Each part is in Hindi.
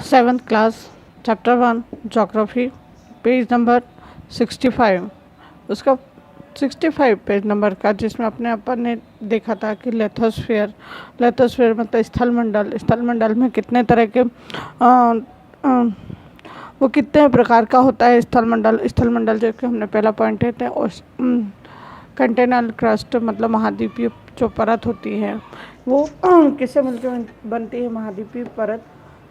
Seventh class chapter 1 geography page number 65। उसका 65 पेज नंबर का, जिसमें अपन ने देखा था कि लेथोस्फीयर मतलब स्थलमंडल में कितने तरह के वो कितने प्रकार का होता है स्थलमंडल जो कि हमने पहला पॉइंट है थे। और कंटिनेंटल क्रस्ट मतलब महाद्वीपीय जो परत होती है वो किससे मिलकर बनती है? महाद्वीपीय परत,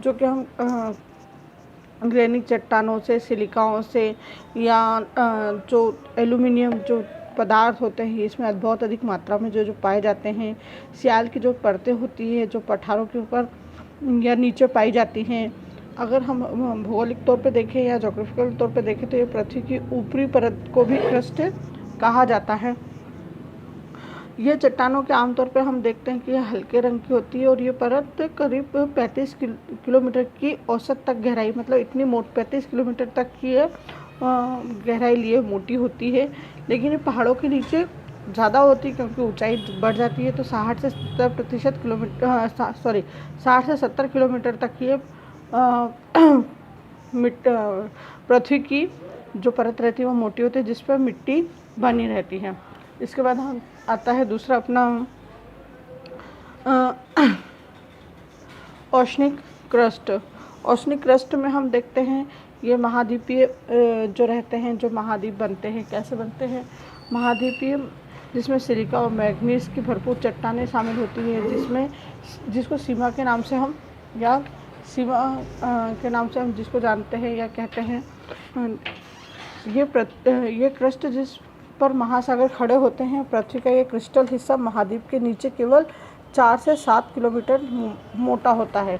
जो कि हम ग्रेनिक चट्टानों से, सिलिकाओं से या जो एल्यूमिनियम जो पदार्थ होते हैं इसमें बहुत अधिक मात्रा में जो पाए जाते हैं। सियाल की जो परतें होती है जो पठारों के ऊपर या नीचे पाई जाती हैं। अगर हम भौगोलिक तौर पे देखें या जोग्राफिकल तौर पे देखें तो ये पृथ्वी की ऊपरी परत को भी क्रस्ट कहा जाता है। ये चट्टानों के आमतौर पर हम देखते हैं कि यह हल्के रंग की होती है और ये परत करीब 35 किलोमीटर की औसत तक गहराई, मतलब इतनी 35 किलोमीटर तक की गहराई लिए मोटी होती है। लेकिन ये पहाड़ों के नीचे ज़्यादा होती है क्योंकि ऊंचाई बढ़ जाती है, तो 60 से 70 किलोमीटर तक ये पृथ्वी की जो परत रहती है वो मोटी होती है, जिस पर मिट्टी बनी रहती है। इसके बाद हम आता है दूसरा अपना ओशनिक क्रस्ट में हम देखते हैं ये महाद्वीपीय जो रहते हैं, जो महाद्वीप बनते हैं। कैसे बनते हैं महाद्वीपीय? जिसमें सिलिका और मैग्नीज की भरपूर चट्टानें शामिल होती हैं, जिसको सीमा के नाम से हम जिसको जानते हैं या कहते हैं। ये क्रस्ट जिस पर महासागर खड़े होते हैं, पृथ्वी का ये क्रिस्टल हिस्सा महाद्वीप के नीचे केवल 4 से 7 किलोमीटर मोटा होता है।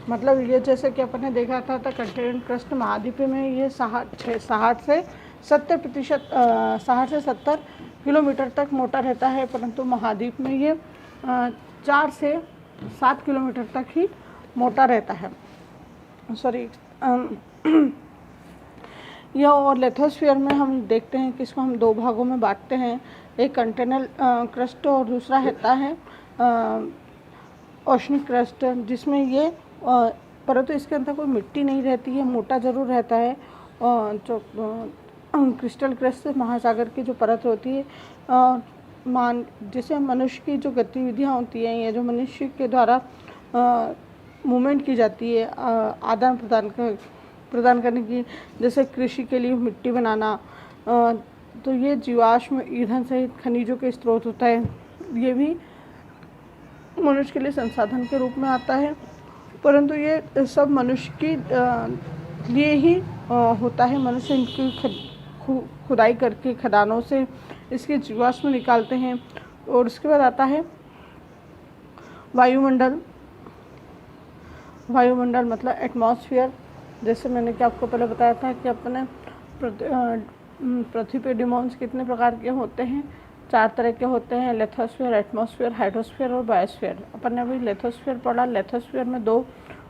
मतलब ये जैसे कि अपन ने देखा था कंटिनेंटल क्रस्ट महाद्वीप में ये 60 से 70 किलोमीटर तक मोटा रहता है, परंतु महाद्वीप में ये 4 से 7 किलोमीटर तक ही मोटा रहता है। यह और लेथोस्फीयर में हम देखते हैं कि इसको हम 2 भागों में बांटते हैं, एक कंटिनेंटल क्रस्ट और दूसरा रहता है ओशनिक क्रस्ट, जिसमें ये परंतु इसके अंदर कोई मिट्टी नहीं रहती है, मोटा ज़रूर रहता है। जो क्रिस्टल क्रस्ट महासागर की जो परत होती है, जैसे मनुष्य की जो गतिविधियाँ होती हैं या जो मनुष्य के द्वारा मूवमेंट की जाती है आदान प्रदान करने की, जैसे कृषि के लिए मिट्टी बनाना, तो ये जीवाश्म ईंधन सहित खनिजों के स्रोत होता है। ये भी मनुष्य के लिए संसाधन के रूप में आता है, परंतु ये सब मनुष्य के लिए ही होता है। मनुष्य इनकी खुदाई करके खदानों से इसके जीवाश्म निकालते हैं। और उसके बाद आता है वायुमंडल मतलब एटमॉस्फेयर। जैसे मैंने कि आपको पहले बताया था कि अपने पृथ्वी पे डिमोन्स कितने प्रकार के होते हैं? 4 तरह के होते हैं, लेथोस्फीयर, एटमॉस्फेयर, हाइड्रोस्फीयर और बायोस्फीयर। अपन ने अभी लेथोस्फीयर पढ़ा। लेथोस्फीयर में 2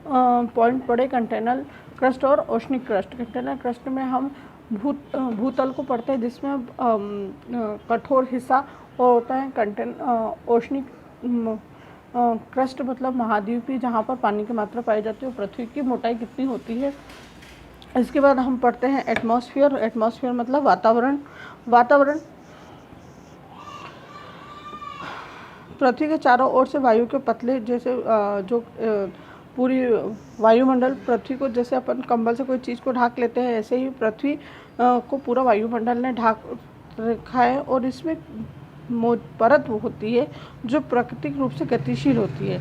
पॉइंट पढ़े, कंटिनेंटल क्रस्ट और ओशनिक क्रस्ट। कंटिनेंटल क्रस्ट में हम भूतल को पढ़ते हैं, जिसमें कठोर हिस्सा होता है। ओशनिक क्रस्ट मतलब महाद्वीपीय, जहाँ पर पानी की मात्रा पाई जाती है और पृथ्वी की मोटाई कितनी होती है। इसके बाद हम पढ़ते हैं एटमॉस्फेयर मतलब वातावरण। पृथ्वी के चारों ओर से वायु के पतले, जैसे जो पूरी वायुमंडल पृथ्वी को, जैसे अपन कंबल से कोई चीज़ को ढाक लेते हैं, ऐसे ही पृथ्वी को पूरा वायुमंडल ने ढाक रखा है। और इसमें परत होती है जो प्राकृतिक रूप से गतिशील होती है।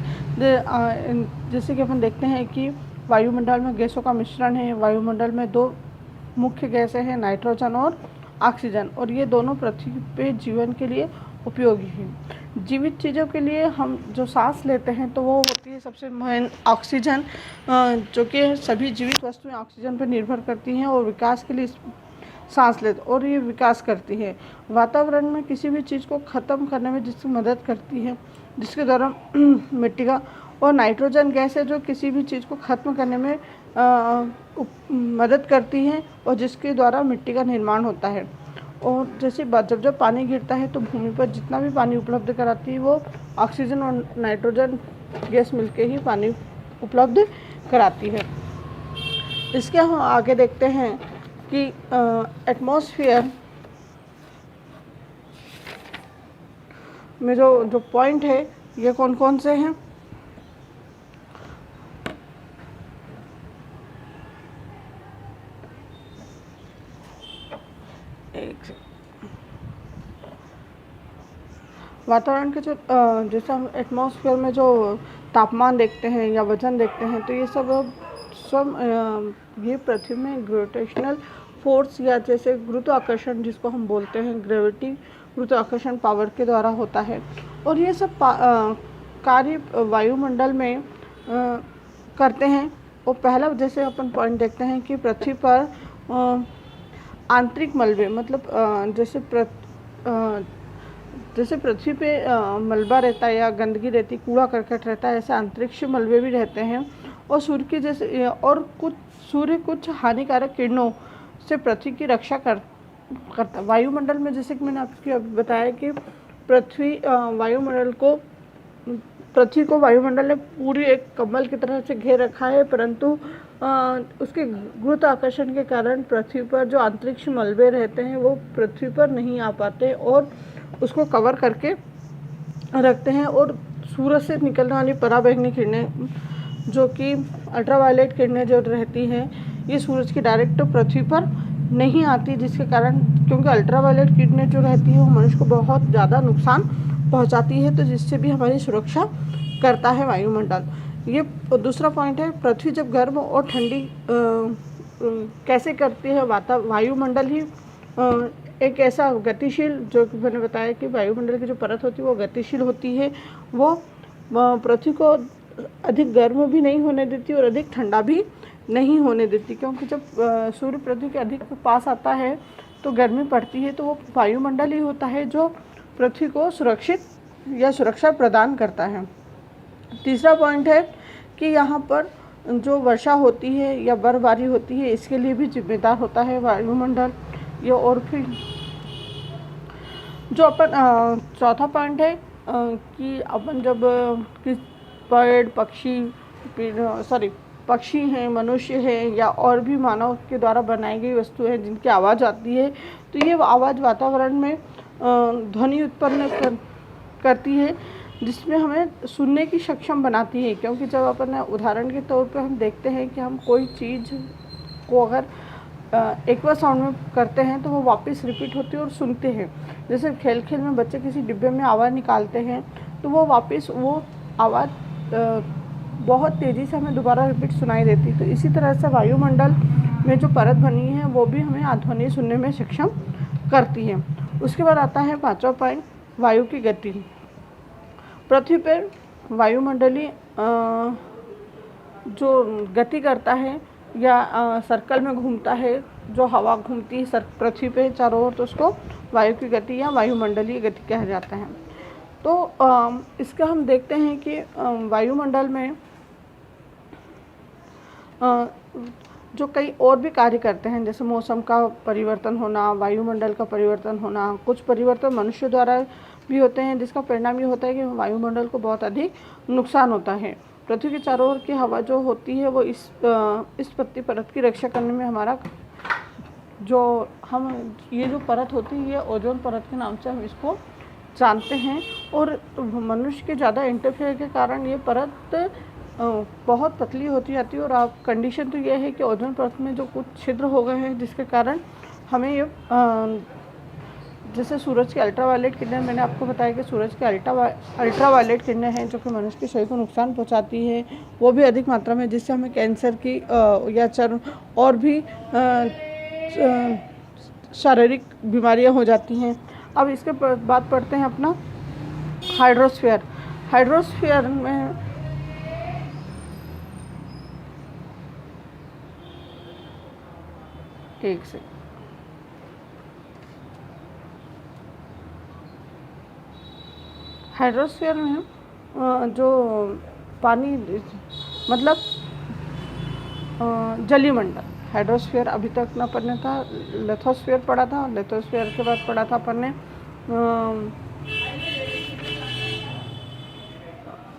जैसे कि अपन देखते हैं कि वायुमंडल में गैसों का मिश्रण है। वायुमंडल में 2 मुख्य गैसें हैं, नाइट्रोजन और ऑक्सीजन, और ये दोनों पृथ्वी पे जीवन के लिए उपयोगी हैं। जीवित चीज़ों के लिए हम जो सांस लेते हैं तो वो होती है सबसे मेन ऑक्सीजन, जो कि सभी जीवित वस्तुएं ऑक्सीजन पर निर्भर करती हैं और विकास के लिए सांस लेते और ये विकास करती है। वातावरण में किसी भी चीज़ को ख़त्म करने में जिसकी मदद करती है, जिसके द्वारा मिट्टी का, और नाइट्रोजन गैस है जो किसी भी चीज़ को ख़त्म करने में मदद करती है और जिसके द्वारा मिट्टी का निर्माण होता है। और जैसे जब पानी गिरता है तो भूमि पर जितना भी पानी उपलब्ध कराती है वो ऑक्सीजन और नाइट्रोजन गैस मिलके ही पानी उपलब्ध कराती है। इसके हम आगे देखते हैं कि एटमॉस्फेयर में जो पॉइंट है ये कौन कौन से हैं। वातावरण के जो जैसे हम एटमॉस्फेयर में जो तापमान देखते हैं या वजन देखते हैं, तो ये सब ये पृथ्वी में ग्रेविटेशनल फोर्स या जैसे गुरुत्वाकर्षण जिसको हम बोलते हैं ग्रेविटी, गुरुत्वाकर्षण पावर के द्वारा होता है। और ये सब कार्य वायुमंडल में करते हैं। और पहला जैसे अपन पॉइंट देखते हैं कि पृथ्वी पर आंतरिक मलबे मतलब जैसे पृथ्वी पे मलबा रहता है या गंदगी रहती, कूड़ा करकट रहता है, ऐसे अंतरिक्ष मलबे भी रहते हैं। और सूर्य कुछ हानिकारक किरणों से पृथ्वी की रक्षा करता। वायुमंडल में जैसे कि मैंने आपको अभी बताया कि पृथ्वी को वायुमंडल ने पूरी एक कम्बल की तरह से घेर रखा है, परंतु उसके गुरुत्वाकर्षण के कारण पृथ्वी पर जो अंतरिक्ष मलबे रहते हैं वो पृथ्वी पर नहीं आ पाते और उसको कवर करके रखते हैं। और सूरज से निकलने वाली पराबैंगनी किरणें जो कि अल्ट्रावायलेट किरणें जो रहती हैं, ये सूरज की डायरेक्ट पृथ्वी पर नहीं आती, जिसके कारण क्योंकि अल्ट्रावायलेट किरणें जो रहती हैं वो मनुष्य को बहुत ज़्यादा नुकसान पहुंचाती है, तो जिससे भी हमारी सुरक्षा करता है वायुमंडल। ये दूसरा पॉइंट है। पृथ्वी जब गर्म और ठंडी कैसे करती है, वायुमंडल ही एक ऐसा गतिशील, जो कि मैंने बताया कि वायुमंडल की जो परत होती है वो गतिशील होती है, वो पृथ्वी को अधिक गर्म भी नहीं होने देती और अधिक ठंडा भी नहीं होने देती, क्योंकि जब सूर्य पृथ्वी के अधिक पास आता है तो गर्मी पड़ती है, तो वो वायुमंडल ही होता है जो पृथ्वी को सुरक्षा प्रदान करता है। तीसरा पॉइंट है कि यहाँ पर जो वर्षा होती है या बर्फबारी होती है, इसके लिए भी जिम्मेदार होता है वायुमंडल। ये और फिर जो अपन चौथा पॉइंट है कि अपन जब किस पेड़ पक्षी हैं, मनुष्य हैं या और भी मानव के द्वारा बनाई गई वस्तु है जिनकी आवाज़ आती है, तो ये आवाज़ वातावरण में ध्वनि उत्पन्न करती है, जिसमें हमें सुनने की सक्षम बनाती है। क्योंकि जब अपन उदाहरण के तौर पे हम देखते हैं कि हम कोई चीज़ को अगर एक बार साउंड में करते हैं तो वो वापस रिपीट होती है और सुनते हैं। जैसे खेल में बच्चे किसी डिब्बे में आवाज़ निकालते हैं तो वो वापस वो आवाज़ बहुत तेज़ी से हमें दोबारा रिपीट सुनाई देती। तो इसी तरह से वायुमंडल में जो परत बनी है वो भी हमें ध्वनि सुनने में सक्षम करती है। उसके बाद आता है पांचवा पॉइंट, वायु की गति। पृथ्वी पर वायुमंडलीय जो गति करता है या सर्कल में घूमता है, जो हवा घूमती है पृथ्वी पे चारों ओर, तो उसको वायु की गति या वायुमंडलीय गति कहा जाता है। तो इसका हम देखते हैं कि वायुमंडल में जो कई और भी कार्य करते हैं, जैसे मौसम का परिवर्तन होना, वायुमंडल का परिवर्तन होना, कुछ परिवर्तन मनुष्य द्वारा भी होते हैं, जिसका परिणाम ये होता है कि वायुमंडल को बहुत अधिक नुकसान होता है। पृथ्वी के चारों ओर की हवा जो होती है वो इस पृथ्वी परत की रक्षा करने में हमारा ये जो परत होती है ये ओजोन परत के नाम से हम इसको जानते हैं। और मनुष्य के ज़्यादा इंटरफेयर के कारण ये परत बहुत पतली होती जाती है। और आप कंडीशन तो ये है कि ओजोन परत में जो कुछ छिद्र हो गए हैं, जिसके कारण हमें ये जैसे सूरज की अल्ट्रावायलेट किरणें, मैंने आपको बताया कि सूरज की अल्ट्रावायलेट किरणें हैं जो कि मनुष्य के शरीर को नुकसान पहुंचाती है, वो भी अधिक मात्रा में, जिससे हमें कैंसर की या चर्म और भी शारीरिक बीमारियां हो जाती हैं। अब इसके बाद पढ़ते हैं अपना हाइड्रोस्फीयर। हाइड्रोस्फीयर में एक से हाइड्रोस्फीयर में जो पानी मतलब जलीय मंडल, हाइड्रोस्फीयर अभी तक न पढ़ने था, लिथोस्फीयर पढ़ा था, लिथोस्फीयर के बाद पढ़ा था अपन ने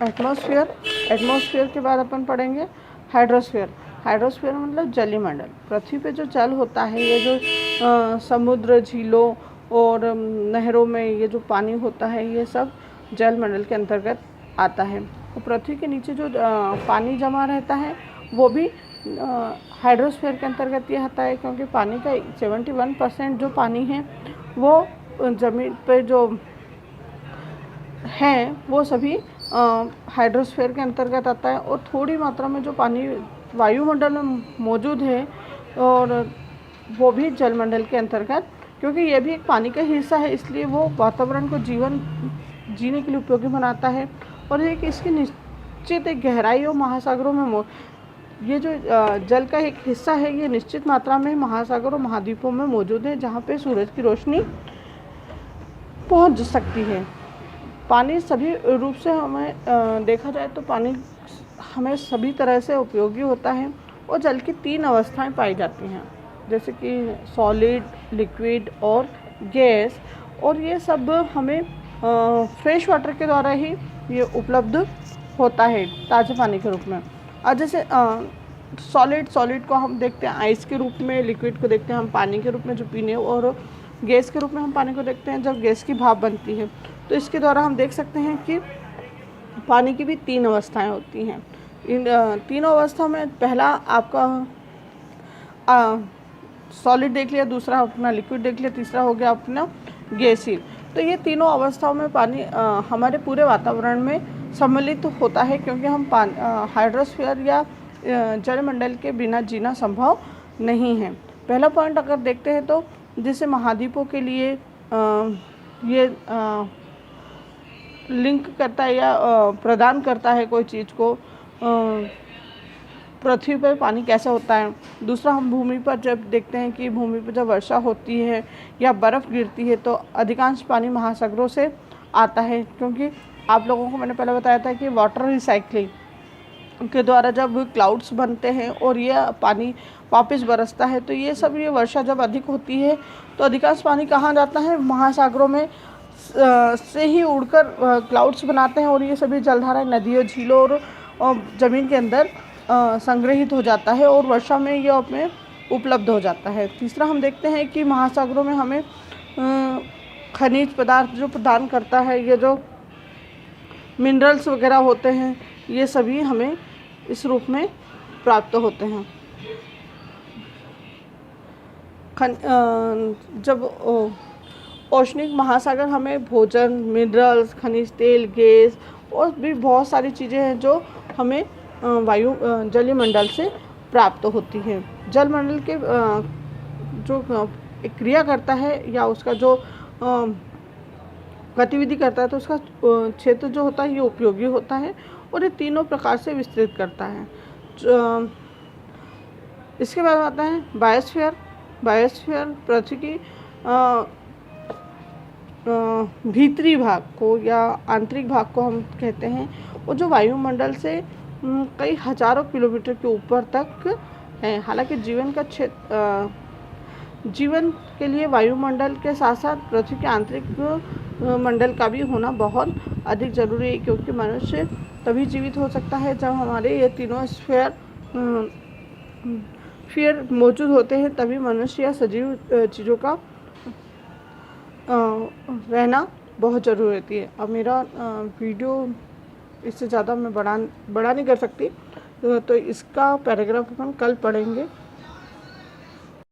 एटमॉस्फेयर, एटमॉस्फेयर के बाद अपन पढ़ेंगे हाइड्रोस्फीयर। हाइड्रोस्फीयर मतलब जलीय मंडल। पृथ्वी पे जो जल होता है, ये जो समुद्र, झीलों और नहरों में ये जो पानी होता है, ये सब जल मंडल के अंतर्गत आता है। और पृथ्वी के नीचे जो पानी जमा रहता है वो भी हाइड्रोस्फीयर के अंतर्गत ये आता है, क्योंकि पानी का 71% जो पानी है वो ज़मीन पे जो है वो सभी हाइड्रोस्फीयर के अंतर्गत आता है। और थोड़ी मात्रा में जो पानी वायुमंडल में मौजूद है और वो भी जलमंडल के अंतर्गत, क्योंकि ये भी एक पानी का हिस्सा है, इसलिए वो वातावरण को जीवन जीने के लिए उपयोगी बनाता है। और एक इसकी निश्चित एक गहराई और महासागरों में ये जो जल का एक हिस्सा है, ये निश्चित मात्रा में महासागर और महाद्वीपों में मौजूद है, जहाँ पे सूरज की रोशनी पहुँच सकती है। पानी सभी रूप से हमें देखा जाए तो पानी हमें सभी तरह से उपयोगी होता है। और जल की 3 अवस्थाएं पाई जाती हैं, जैसे कि सॉलिड, लिक्विड और गैस। और ये सब हमें फ्रेश वाटर के द्वारा ही ये उपलब्ध होता है, ताज़े पानी के रूप में। और जैसे सॉलिड को हम देखते हैं आइस के रूप में, लिक्विड को देखते हैं हम पानी के रूप में जो पीने, और गैस के रूप में हम पानी को देखते हैं जब गैस की भाप बनती है। तो इसके द्वारा हम देख सकते हैं कि पानी की भी 3 अवस्थाएं होती हैं। इन तीनों अवस्था में पहला आपका सॉलिड देख लिया, दूसरा अपना लिक्विड देख लिया, तीसरा हो गया अपना गैसीय। तो ये तीनों अवस्थाओं में पानी हमारे पूरे वातावरण में सम्मिलित होता है, क्योंकि हम हाइड्रोस्फीयर या जलमंडल के बिना जीना संभव नहीं है। पहला पॉइंट अगर देखते हैं तो जैसे महाद्वीपों के लिए ये लिंक करता है या प्रदान करता है कोई चीज़ को, पृथ्वी पर पानी कैसे होता है। दूसरा, हम भूमि पर जब देखते हैं कि भूमि पर जब वर्षा होती है या बर्फ़ गिरती है तो अधिकांश पानी महासागरों से आता है, क्योंकि आप लोगों को मैंने पहले बताया था कि वाटर रिसाइकलिंग के द्वारा जब क्लाउड्स बनते हैं और ये पानी वापस बरसता है, तो ये सब ये वर्षा जब अधिक होती है तो अधिकांश पानी कहाँ जाता है, महासागरों में से ही उड़कर क्लाउड्स बनाते हैं, और ये सभी जलधाराएं नदियों, झीलों और ज़मीन के अंदर संग्रहित हो जाता है और वर्षा में ये अपने उपलब्ध हो जाता है। तीसरा, हम देखते हैं कि महासागरों में हमें खनिज पदार्थ जो प्रदान करता है, ये जो मिनरल्स वगैरह होते हैं, ये सभी हमें इस रूप में प्राप्त होते हैं। जब ओशनिक महासागर हमें भोजन, मिनरल्स, खनिज तेल, गैस और भी बहुत सारी चीज़ें हैं जो हमें जलीय मंडल से प्राप्त होती है। जलमंडल के जो क्रिया करता है या उसका जो गतिविधि करता है, तो उसका क्षेत्र जो होता है ये उपयोगी होता है और ये तीनों प्रकार से विस्तृत करता है। इसके बाद आता है बायोस्फीयर। बायोस्फीयर पृथ्वी की भीतरी भाग को या आंतरिक भाग को हम कहते हैं, और जो वायुमंडल से कई हजारों किलोमीटर के ऊपर तक है। हालांकि जीवन के लिए वायुमंडल के साथ साथ पृथ्वी के आंतरिक मंडल का भी होना बहुत अधिक ज़रूरी है, क्योंकि मनुष्य तभी जीवित हो सकता है जब हमारे ये तीनों स्फीयर मौजूद होते हैं, तभी मनुष्य या सजीव चीज़ों का रहना बहुत ज़रूरी होती है। अब मेरा वीडियो इससे ज़्यादा मैं बड़ा नहीं कर सकती, तो इसका पैराग्राफ अपन कल पढ़ेंगे।